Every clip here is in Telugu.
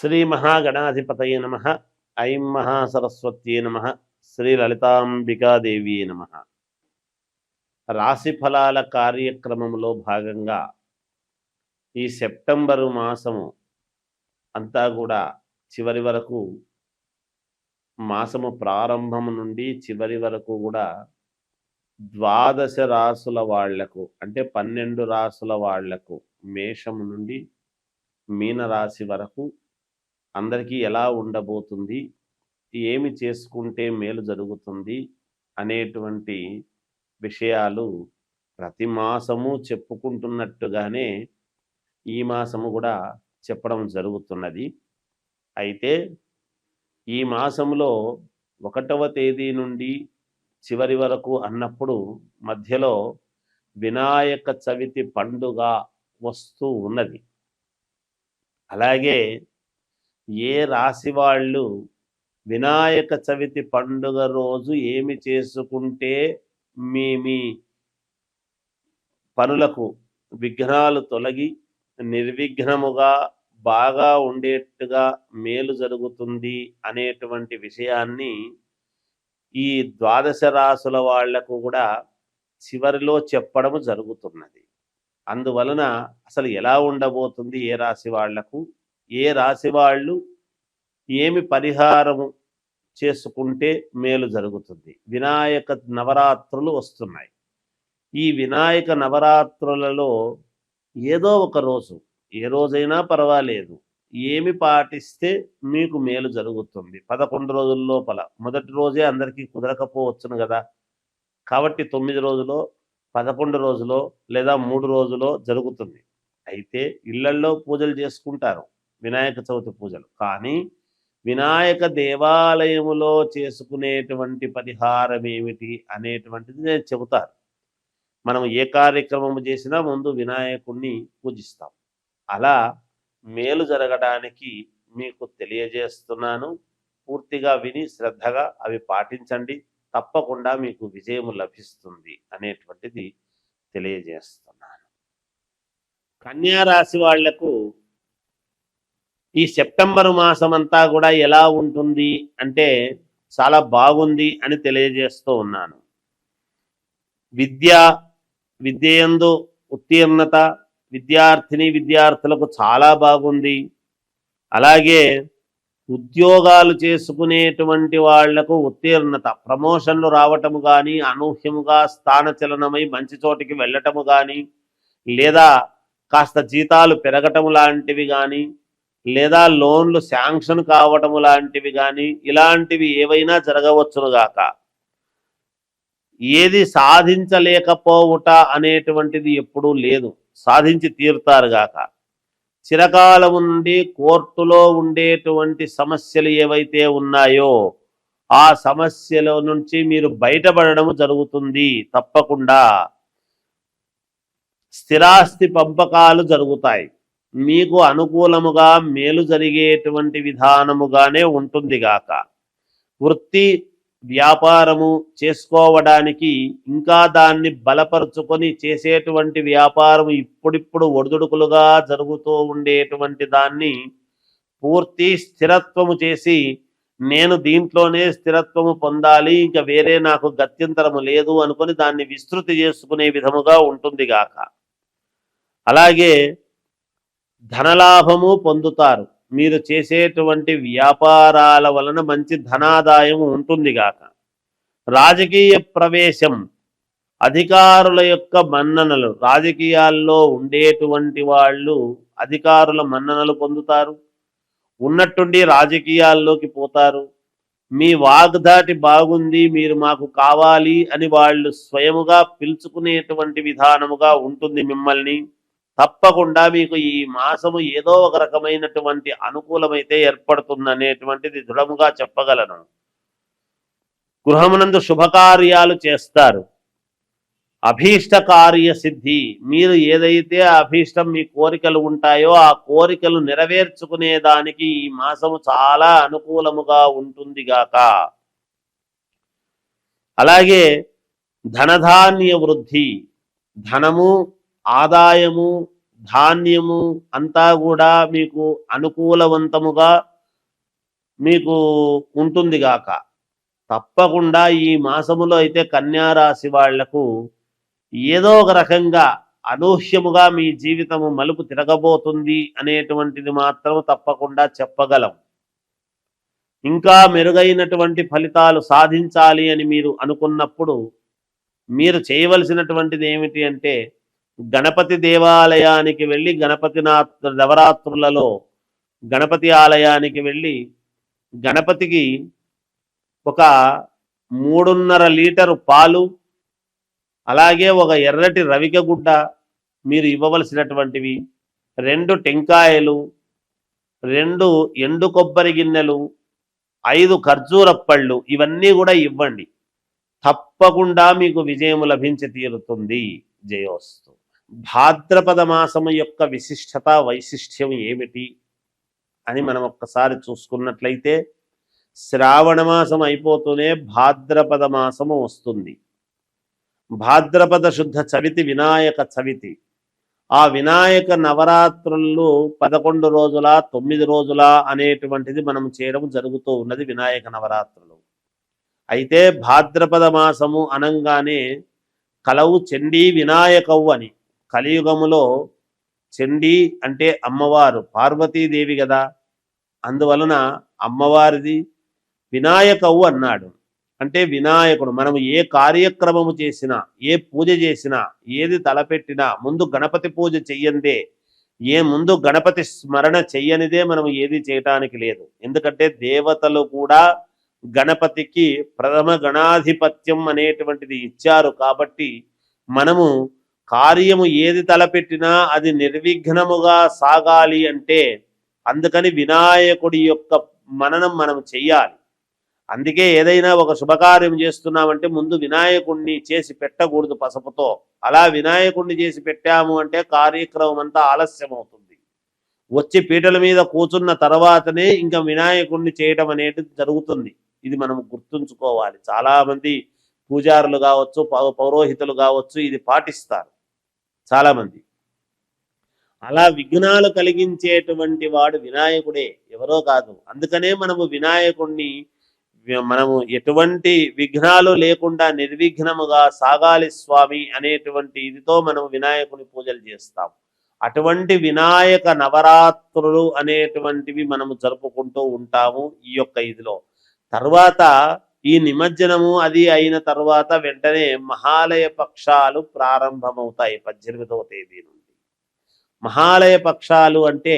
శ్రీ మహాగణాధిపతయే నమ. ఐం మహాసరస్వత్యే నమ. శ్రీ లలితాంబికాదేవి నమ. రాశి ఫలాల కార్యక్రమంలో భాగంగా ఈ సెప్టెంబరు మాసము అంతా కూడా చివరి వరకు, మాసము ప్రారంభం నుండి చివరి వరకు కూడా ద్వాదశ రాసుల వాళ్లకు, అంటే 12 రాసుల వాళ్లకు, మేషము నుండి మీనరాశి వరకు అందరికీ ఎలా ఉండబోతుంది, ఏమి చేసుకుంటే మేలు జరుగుతుంది అనేటువంటి విషయాలు ప్రతి మాసము చెప్పుకుంటున్నట్టుగానే ఈ మాసము కూడా చెప్పడం జరుగుతున్నది. అయితే ఈ మాసంలో 1వ తేదీ నుండి చివరి వరకు అన్నప్పుడు మధ్యలో వినాయక చవితి పండుగ వస్తూ ఉన్నది. అలాగే ఏ రాశి వాళ్ళు వినాయక చవితి పండుగ రోజు ఏమి చేసుకుంటే మీ పనులకు విఘ్నాలు తొలగి నిర్విఘ్నముగా బాగా ఉండేట్టుగా మేలు జరుగుతుంది అనేటువంటి విషయాన్ని ఈ ద్వాదశ రాసుల వాళ్లకు కూడా చివరిలో చెప్పడం జరుగుతున్నది. అందువలన అసలు ఎలా ఉండబోతుంది, ఏ రాశి వాళ్లకు, ఏ రాశి వాళ్ళు ఏమి పరిహారము చేసుకుంటే మేలు జరుగుతుంది. వినాయక నవరాత్రులు వస్తున్నాయి. ఈ వినాయక నవరాత్రులలో ఏదో ఒక రోజు, ఏ రోజైనా పర్వాలేదు, ఏమి పాటిస్తే మీకు మేలు జరుగుతుంది. 11 రోజుల లోపల మొదటి రోజే అందరికీ కుదరకపోవచ్చును కదా. కాబట్టి 9 రోజులో, 11 రోజులో లేదా 3 రోజులో జరుగుతుంది. అయితే ఇళ్లల్లో పూజలు చేసుకుంటారు, వినాయక చవితి పూజలు. కానీ వినాయక దేవాలయములో చేసుకునేటువంటి పరిహారం ఏమిటి అనేటువంటిది నేను చెబుతాను. మనం ఏ కార్యక్రమం చేసినా ముందు వినాయకుడిని పూజిస్తాం. అలా మేలు జరగడానికి మీకు తెలియజేస్తున్నాను. పూర్తిగా విని శ్రద్ధగా అవి పాటించండి, తప్పకుండా మీకు విజయము లభిస్తుంది అనేటువంటిది తెలియజేస్తున్నాను. కన్యా రాశి వాళ్లకు ఈ సెప్టెంబర్ మాసం అంతా కూడా ఎలా ఉంటుంది అంటే చాలా బాగుంది అని తెలియజేస్తూ ఉన్నాను. విద్యయందు ఉత్తీర్ణత విద్యార్థులకు చాలా బాగుంది. అలాగే ఉద్యోగాలు చేసుకునేటువంటి వాళ్లకు ఉత్తీర్ణత, ప్రమోషన్లు రావటము కానీ, అనూహ్యముగా స్థానచలనమై మంచి చోటికి వెళ్ళటము కానీ, లేదా కాస్త జీతాలు పెరగటము లాంటివి కానీ, లేదా లోన్లు శాంక్షన్ కావటము లాంటివి కానీ, ఇలాంటివి ఏవైనా జరగవచ్చునుగాక. ఏది సాధించలేకపోవుట అనేటువంటిది ఎప్పుడూ లేదు, సాధించి తీరుతారుగాక. చిరకాలము నుండి కోర్టులో ఉండేటువంటి సమస్యలు ఏవైతే ఉన్నాయో ఆ సమస్యల నుంచి మీరు బయటపడడం జరుగుతుంది. తప్పకుండా స్థిరాస్తి పంపకాలు జరుగుతాయి. మీకు అనుకూలముగా మేలు జరిగేటువంటి విధానముగానే ఉంటుంది గాక. వృత్తి వ్యాపారము చేసుకోవడానికి, ఇంకా దాన్ని బలపరుచుకొని చేసేటువంటి వ్యాపారం ఇప్పుడిప్పుడు ఒడిదుడుకులుగా జరుగుతూ ఉండేటువంటి దాన్ని పూర్తి స్థిరత్వము చేసి, నేను దీంట్లోనే స్థిరత్వము పొందాలి, ఇంకా వేరే నాకు గత్యంతరము లేదు అనుకొని దాన్ని విస్తృతి చేసుకునే విధముగా ఉంటుంది గాక. అలాగే ధనలాభము పొందుతారు. మీరు చేసేటువంటి వ్యాపారాల వలన మంచి ధనాదాయం ఉంటుంది గాక. రాజకీయ ప్రవేశం, అధికారుల యొక్క మన్ననలు, రాజకీయాల్లో ఉండేటువంటి వాళ్ళు అధికారుల మన్ననలు పొందుతారు. ఉన్నట్టుండి రాజకీయాల్లోకి పోతారు. మీ వాగ్దాటి బాగుంది, మీరు మాకు కావాలి అని వాళ్ళు స్వయముగా పిలుచుకునేటువంటి విధానముగా ఉంటుంది మిమ్మల్ని. తప్పకుండా మీకు ఈ మాసము ఏదో ఒక రకమైనటువంటి అనుకూలమైతే ఏర్పడుతుందనేటువంటిది దృఢముగా చెప్పగలను. గృహమునందు శుభకార్యాలు చేస్తారు. అభీష్ట కార్య సిద్ధి, మీరు ఏదైతే అభీష్టం, మీ కోరికలు ఉంటాయో ఆ కోరికలు నెరవేర్చుకునేదానికి ఈ మాసము చాలా అనుకూలముగా ఉంటుంది గాక. అలాగే ధనధాన్య వృద్ధి, ధనము, ఆదాయము ధాన్యము అంతా కూడా మీకు అనుకూలవంతముగా మీకు ఉంటుంది గాక. తప్పకుండా ఈ మాసములో అయితే కన్యా రాశి వాళ్లకు ఏదో ఒక రకంగా అనూహ్యముగా మీ జీవితము మలుపు తిరగబోతుంది అనేటువంటిది మాత్రం తప్పకుండా చెప్పగలం. ఇంకా మెరుగైనటువంటి ఫలితాలు సాధించాలి అని మీరు అనుకున్నప్పుడు మీరు చేయవలసినటువంటిది ఏమిటి అంటే, గణపతి దేవాలయానికి వెళ్ళి నవరాత్రులలో గణపతి ఆలయానికి వెళ్ళి గణపతికి ఒక 3.5 లీటరు పాలు, అలాగే ఒక ఎర్రటి రవిక గుడ్డ మీరు ఇవ్వవలసినటువంటివి, 2 టెంకాయలు, 2 ఎండు కొబ్బరి గిన్నెలు, 5 ఖర్జూరప్పళ్ళు ఇవన్నీ కూడా ఇవ్వండి. తప్పకుండా మీకు విజయము లభించి తీరుతుంది. జయోస్తు. భాద్రపద మాసము యొక్క విశిష్టత వైశిష్ట్యం ఏమిటి అని మనం ఒక్కసారి చూసుకున్నట్లయితే, శ్రావణ మాసం అయిపోతూనే భాద్రపద మాసము వస్తుంది. భాద్రపద శుద్ధ చవితి వినాయక చవితి. ఆ వినాయక నవరాత్రులు 11 రోజుల 9 రోజుల అనేటువంటిది మనం చేయడం జరుగుతూ ఉన్నది వినాయక నవరాత్రులు. అయితే భాద్రపద మాసము అనంగానే కలవు చండీ వినాయకవు అని. కలియుగములో చండీ అంటే అమ్మవారు పార్వతీదేవి కదా, అందువలన అమ్మవారిది వినాయకవు అన్నాడు. అంటే వినాయకుడు. మనం ఏ కార్యక్రమము చేసినా, ఏ పూజ చేసినా, ఏది తలపెట్టినా ముందు గణపతి పూజ చెయ్యందే, ముందు గణపతి స్మరణ చెయ్యనిదే మనం ఏది చేయటానికి లేదు. ఎందుకంటే దేవతలు కూడా గణపతికి ప్రథమ గణాధిపత్యం అనేటువంటిది ఇచ్చారు. కాబట్టి మనము కార్యము ఏది తలపెట్టినా అది నిర్విఘ్నముగా సాగాలి అంటే అందుకని వినాయకుడి యొక్క మననం మనం చెయ్యాలి. అందుకే ఏదైనా ఒక శుభకార్యం చేస్తున్నామంటే ముందు వినాయకుడిని చేసి పెట్టకూడదు పసుపుతో. అలా వినాయకుడిని చేసి పెట్టాము అంటే కార్యక్రమం అంతా ఆలస్యం అవుతుంది. వచ్చి పీటల మీద కూర్చున్న తర్వాతనే ఇంకా వినాయకుడిని చేయటం అనేది జరుగుతుంది. ఇది మనం గుర్తుంచుకోవాలి. చాలామంది పూజారులు కావచ్చు, పౌరోహితులు కావచ్చు ఇది పాటిస్తారు చాలామంది. అలా విఘ్నాలు కలిగించేటువంటి వాడు వినాయకుడే, ఎవరో కాదు. అందుకనే మనము ఎటువంటి విఘ్నాలు లేకుండా నిర్విఘ్నముగా సాగాలి స్వామి అనేటువంటి ఇదితో మనం వినాయకుని పూజలు చేస్తాం. అటువంటి వినాయక నవరాత్రులు అనేటువంటివి మనము జరుపుకుంటూ ఉంటాము ఈ యొక్క ఇదిలో. తర్వాత ఈ నిమజ్జనము అది అయిన తర్వాత వెంటనే మహాలయ పక్షాలు ప్రారంభమవుతాయి 18వ తేదీ నుండి. మహాలయ పక్షాలు అంటే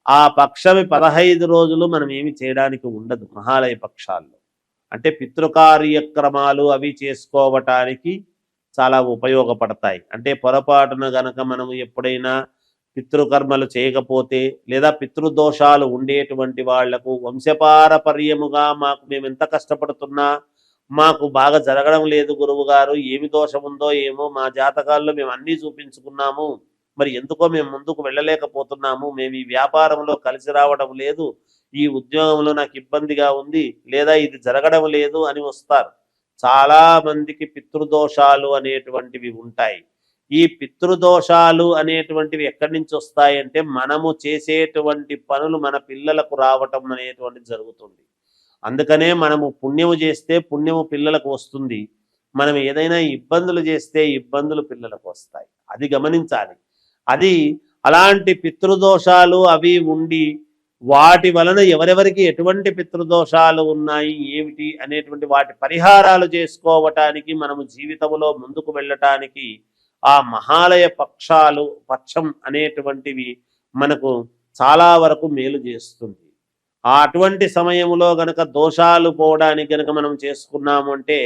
ఆ పక్షమి 15 రోజులు మనం ఏమి చేయడానికి ఉండదు. మహాలయ పక్షాల్లో అంటే పితృకార్యక్రమాలు అవి చేసుకోవటానికి చాలా ఉపయోగపడతాయి. అంటే పొరపాటున గనక మనము ఎప్పుడైనా పితృకర్మలు చేయకపోతే లేదా పితృదోషాలు ఉండేటువంటి వాళ్లకు వంశపారపర్యముగా మేము ఎంత కష్టపడుతున్నా మాకు బాగా జరగడం లేదు గురువు గారు, ఏమి దోషం ఉందో ఏమో, మా జాతకాల్లో మేము అన్నీ చూపించుకున్నాము, మరి ఎందుకో మేము ముందుకు వెళ్ళలేకపోతున్నాము, మేము ఈ వ్యాపారంలో కలిసి రావడం లేదు, ఈ ఉద్యోగంలో నాకు ఇబ్బందిగా ఉంది, లేదా ఇది జరగడం లేదు అని వస్తారు. చాలా మందికి పితృదోషాలు అనేటువంటివి ఉంటాయి. ఈ పితృదోషాలు అనేటువంటివి ఎక్కడి నుంచి వస్తాయంటే మనము చేసేటువంటి పనులు మన పిల్లలకు రావటం అనేటువంటిది జరుగుతుంది. అందుకనే మనము పుణ్యము చేస్తే పుణ్యము పిల్లలకు వస్తుంది, మనం ఏదైనా ఇబ్బందులు చేస్తే ఇబ్బందులు పిల్లలకు వస్తాయి. అది గమనించాలి. అది అలాంటి పితృదోషాలు అవి ఉండి వాటి వలన ఎవరెవరికి ఎటువంటి పితృదోషాలు ఉన్నాయి ఏమిటి అనేటువంటి వాటి పరిహారాలు చేసుకోవటానికి మనము జీవితంలో ముందుకు వెళ్ళటానికి ఆ మహాలయ పక్షం అనేటువంటివి మనకు చాలా వరకు మేలు చేస్తుంది. అటువంటి సమయంలో గనక దోషాలు పోవడానికి గనక మనం చేసుకున్నాము అంటే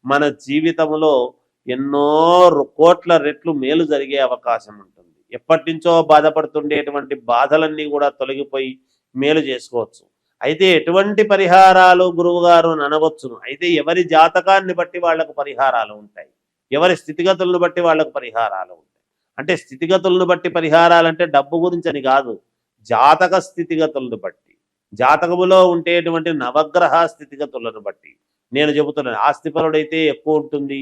మన జీవితంలో ఎన్నో కోట్ల రెట్లు మేలు జరిగే అవకాశం ఉంటుంది. ఎప్పటి నుంచో బాధపడుతుండేటువంటి బాధలన్నీ కూడా తొలగిపోయి మేలు చేసుకోవచ్చు. అయితే ఎటువంటి పరిహారాలు గురువుగారు అనవచ్చును. అయితే ఎవరి జాతకాన్ని బట్టి వాళ్ళకు పరిహారాలు ఉంటాయి, ఎవరి స్థితిగతులను బట్టి వాళ్ళకు పరిహారాలు ఉంటాయి. అంటే స్థితిగతులను బట్టి పరిహారాలంటే డబ్బు గురించి అని కాదు, జాతక స్థితిగతులను బట్టి, జాతకములో ఉండేటువంటి నవగ్రహ స్థితిగతులను బట్టి నేను చెబుతున్నాను. ఆస్తిపరుడైతే ఎక్కువ ఉంటుంది,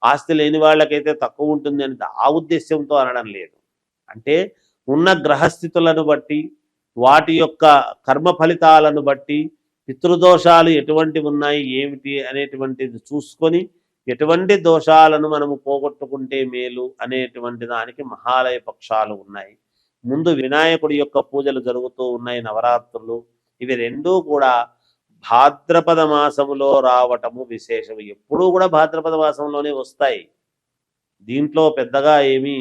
ఆస్తి లేని వాళ్ళకైతే తక్కువ ఉంటుంది అని ఆ ఉద్దేశ్యంతో అనడం లేదు. అంటే ఉన్న గ్రహస్థితులను బట్టి వాటి యొక్క కర్మ ఫలితాలను బట్టి పితృదోషాలు ఎటువంటి ఉన్నాయి ఏమిటి అనేటువంటిది చూసుకొని ఎటువంటి దోషాలను మనము పోగొట్టుకుంటే మేలు అనేటువంటి దానికి మహాలయ పక్షాలు ఉన్నాయి. ముందు వినాయకుడి యొక్క పూజలు జరుగుతూ ఉన్నాయి, నవరాత్రులు. ఇవి రెండూ కూడా భాద్రపద మాసములో రావటము విశేషం. ఎప్పుడూ కూడా భాద్రపద మాసంలోనే వస్తాయి. దీంట్లో పెద్దగా ఏమీ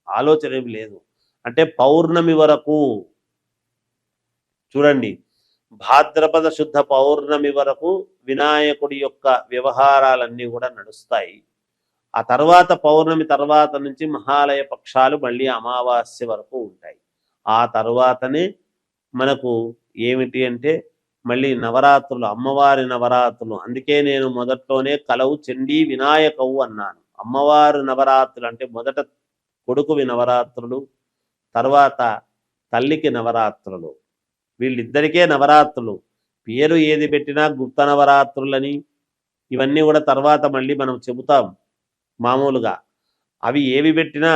ఆలోచన ఏమి లేదు. అంటే పౌర్ణమి వరకు చూడండి, భాద్రపద శుద్ధ పౌర్ణమి వరకు వినాయకుడి యొక్క వ్యవహారాలన్నీ కూడా నడుస్తాయి. ఆ తర్వాత పౌర్ణమి తర్వాత నుంచి మహాలయ పక్షాలు మళ్ళీ అమావాస్య వరకు ఉంటాయి. ఆ తర్వాతనే మనకు ఏమిటి అంటే మళ్ళీ నవరాత్రులు, అమ్మవారి నవరాత్రులు. అందుకే నేను మొదట్లోనే కలవు చండీ వినాయకవు అన్నాను. అమ్మవారి నవరాత్రులు అంటే మొదట కొడుకువి నవరాత్రులు, తర్వాత తల్లికి నవరాత్రులు. వీళ్ళిద్దరికే నవరాత్రులు. పేరు ఏది పెట్టినా గుప్త నవరాత్రులని ఇవన్నీ కూడా తర్వాత మళ్ళీ మనం చెబుతాం మామూలుగా. అవి ఏవి పెట్టినా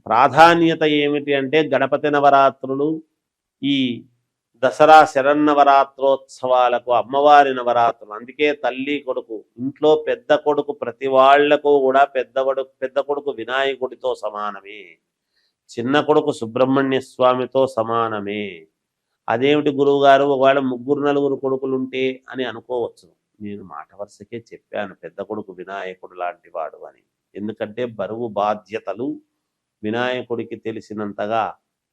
ప్రాధాన్యత ఏమిటి అంటే గణపతి నవరాత్రులు, ఈ దసరా శరన్నవరాత్రోత్సవాలకు అమ్మవారి నవరాత్రులు. అందుకే తల్లి కొడుకు, ఇంట్లో పెద్ద కొడుకు ప్రతి వాళ్లకు కూడా పెద్ద కొడుకు వినాయకుడితో సమానమే, చిన్న కొడుకు సుబ్రహ్మణ్య స్వామితో సమానమే. అదేమిటి గురువు గారు, ఒకవేళ 3-4 కొడుకులుంటే అని అనుకోవచ్చు. నేను మాట వరుసకే చెప్పాను పెద్ద కొడుకు వినాయకుడు లాంటి వాడు అని. ఎందుకంటే బరువు బాధ్యతలు వినాయకుడికి తెలిసినంతగా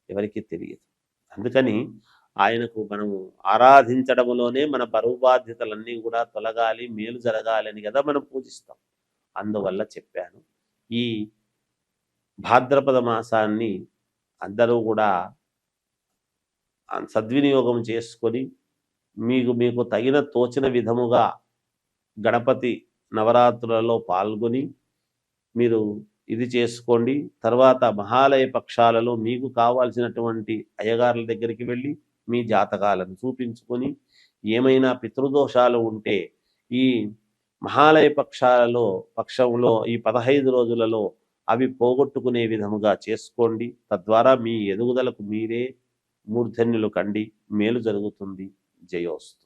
ఎవరికి తెలియదు. అందుకని ఆయనకు మనము ఆరాధించడంలోనే మన బరువు బాధ్యతలన్నీ కూడా తొలగాలి, మేలు జరగాలి అని కదా మనం పూజిస్తాం. అందువల్ల చెప్పాను. ఈ భాద్రపద మాసాన్ని అందరూ కూడా సద్వినియోగం చేసుకొని మీకు తగిన తోచిన విధముగా గణపతి నవరాత్రులలో పాల్గొని మీరు ఇది చేసుకోండి. తర్వాత మహాలయ పక్షాలలో మీకు కావాల్సినటువంటి అయ్యగారుల దగ్గరికి వెళ్ళి మీ జాతకాలను చూపించుకొని ఏమైనా పితృదోషాలు ఉంటే ఈ మహాలయ పక్షంలో ఈ 15 రోజులలో అవి పోగొట్టుకునే విధముగా చేసుకోండి. తద్వారా మీ ఎదుగుదలకు మీరే మూర్ధన్యులు కండి, మేలు జరుగుతుంది. జయోస్తు.